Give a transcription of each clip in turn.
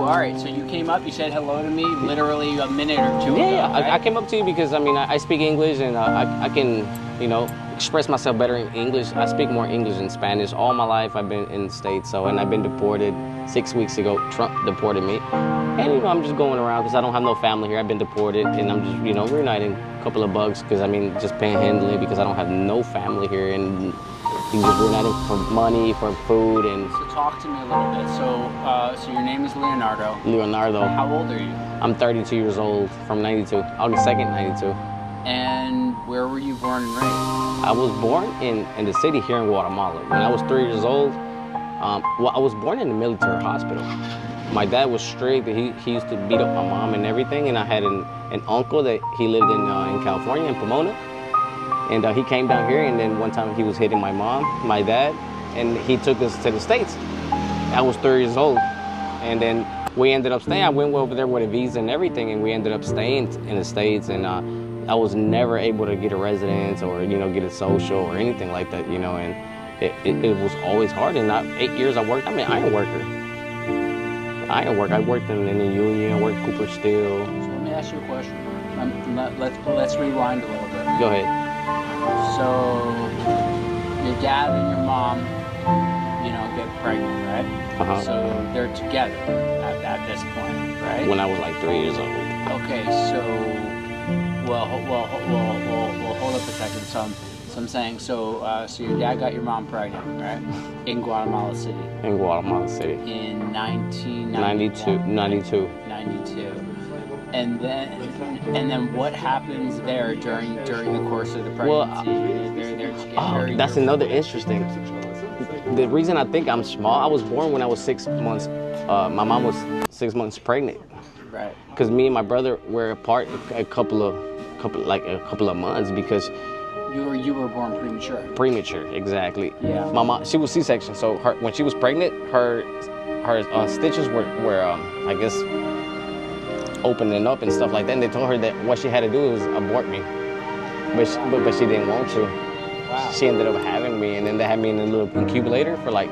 all right, so you came up, you said hello to me literally a minute or two ago, Yeah, right? I came up to you because, I mean, I speak English and I can, you know, express myself better in English. I speak more English than Spanish. All my life I've been in the States, and I've been deported 6 weeks ago. Trump deported me. And, you know, I'm just going around because I don't have no family here. I've been deported and I'm just, you know, reuniting a couple of bugs because, I mean, just panhandling because I don't have no family here and just reuniting for money, for food, and... So talk to me a little bit. So your name is Leonardo. Leonardo. How old are you? I'm 32 years old, from 92, August 2nd, 92. And where were you born and raised? I was born in the city here in Guatemala. When I was 3 years old, well, I was born in a military hospital. My dad was strict. He used to beat up my mom and everything. And I had an uncle that he lived in California, in Pomona. And he came down here, and then one time he was hitting my mom, my dad, and he took us to the States. I was 3 years old. And then we ended up staying. I went over there with a visa and everything, and we ended up staying in the States. And I was never able to get a residence or, you know, get a social or anything like that, you know, and it was always hard. And 8 years I worked, I'm an iron worker. I worked in the union, I worked Cooper Steel. So let me ask you a question. Let's rewind a little bit. Go ahead. So your dad and your mom, you know, get pregnant, right? Uh-huh. So they're together at this point, right? When I was like 3 years old. Okay, so well, hold up a second. So I'm saying, so your dad got your mom pregnant, right? In Guatemala City. In Guatemala City. In 1992. 92. And then what happens there during the course of the pregnancy? That's another interesting. The reason I think I'm small, I was born when I was 6 months. My mom was 6 months pregnant. Right. Because me and my brother were apart a couple of months because you were born premature. Premature, exactly. Yeah. My mom, she was C-section, so when she was pregnant, her stitches were I guess opening up and stuff like that. And they told her that what she had to do was abort me, but she didn't want to. Wow. She ended up having me, and then they had me in a little incubator for like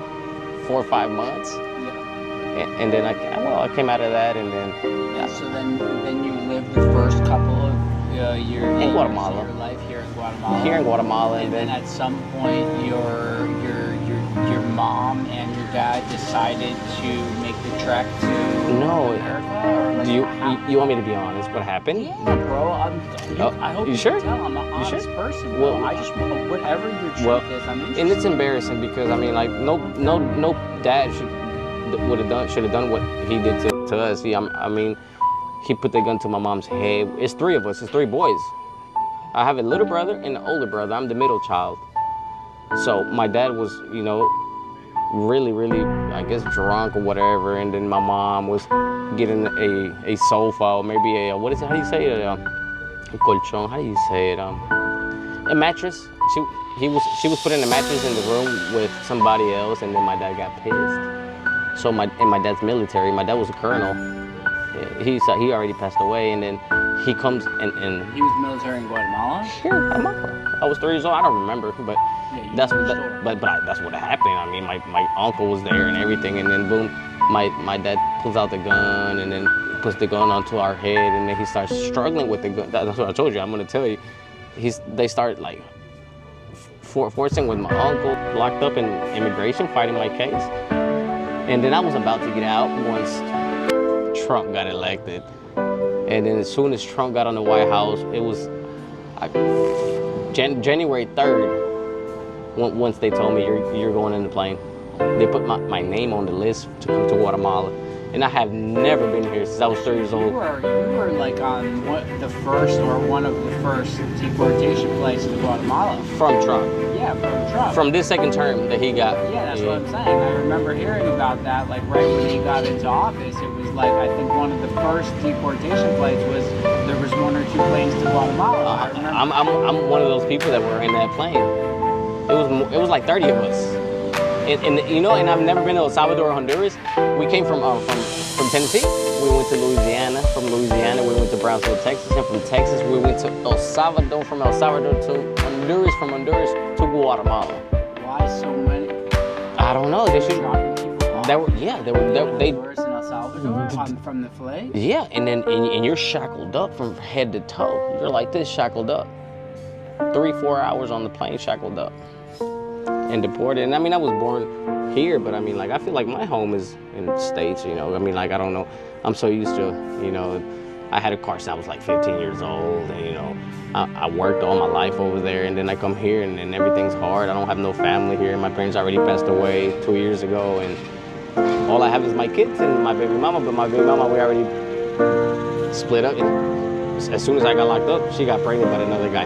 4 or 5 months. Yeah. And then I came out of that, and then. Yeah, so then you lived the first couple of years in Guatemala. Of your life here in Guatemala. Here in Guatemala, and then at some point your mom and your dad decided to make the trek to America? Or like You want me to be honest? What happened? Yeah, bro. I hope you sure? can tell I'm an honest person. Bro. Well, I just want whatever your truth is. I'm interested. And it's embarrassing because I mean, like no dad should have done what he did to us. I mean, he put the gun to my mom's head. It's 3 of us. It's 3 boys. I have a little brother and an older brother. I'm the middle child. So my dad was, you know, really, I guess, drunk or whatever. And then my mom was getting a sofa or maybe what is it? How do you say it? A colchón. How do you say it? A mattress. She was putting a mattress in the room with somebody else, and then my dad got pissed. So my dad's military. My dad was a colonel. He already passed away, and then he comes and he was military in Guatemala. Sure, Guatemala. I was 3 years old. I don't remember, but Yeah, that's what happened. I mean, my uncle was there and everything, and then boom, my dad pulls out the gun and then puts the gun onto our head, and then he starts struggling with the gun. That's what I told you. I'm gonna tell you. They start like forcing with my uncle, locked up in immigration, fighting my case, and then I was about to get out once Trump got elected. And then as soon as Trump got on the White House, it was January 3rd. Once they told me you're going in the plane, they put my name on the list to come to Guatemala, and I have never been here since I was 3 years old. You were like on one of the first deportation flights to Guatemala. From Trump. Yeah, from Trump. From this second term that he got. Yeah, that's what I'm saying. I remember hearing about that, like right when he got into office. It was like, I think one of the first deportation flights was, there was 1 or 2 planes to Guatemala. I'm one of those people that were in that plane. It was like 30 of us. And you know, and I've never been to El Salvador or Honduras. We came from Tennessee. We went to Louisiana. From Louisiana, we went to Brownsville, Texas. And from Texas, we went to El Salvador. From El Salvador to Honduras. From Honduras to Guatemala. Why so many? I don't know. They should. Dropping people off. They were. Honduras and El Salvador from the flight? Yeah, and then and you're shackled up from head to toe. You're like this, shackled up. 3-4 hours on the plane, shackled up, and deported. And I mean, I was born here, but I mean, like, I feel like my home is in the States, you know. I mean, like, I don't know. I'm so used to, you know, I had a car since I was like 15 years old, and, you know, I worked all my life over there, and then I come here, and then everything's hard. I don't have no family here. My parents already passed away 2 years ago, and all I have is my kids and my baby mama, but my baby mama, we already split up. And as soon as I got locked up, she got pregnant by another guy.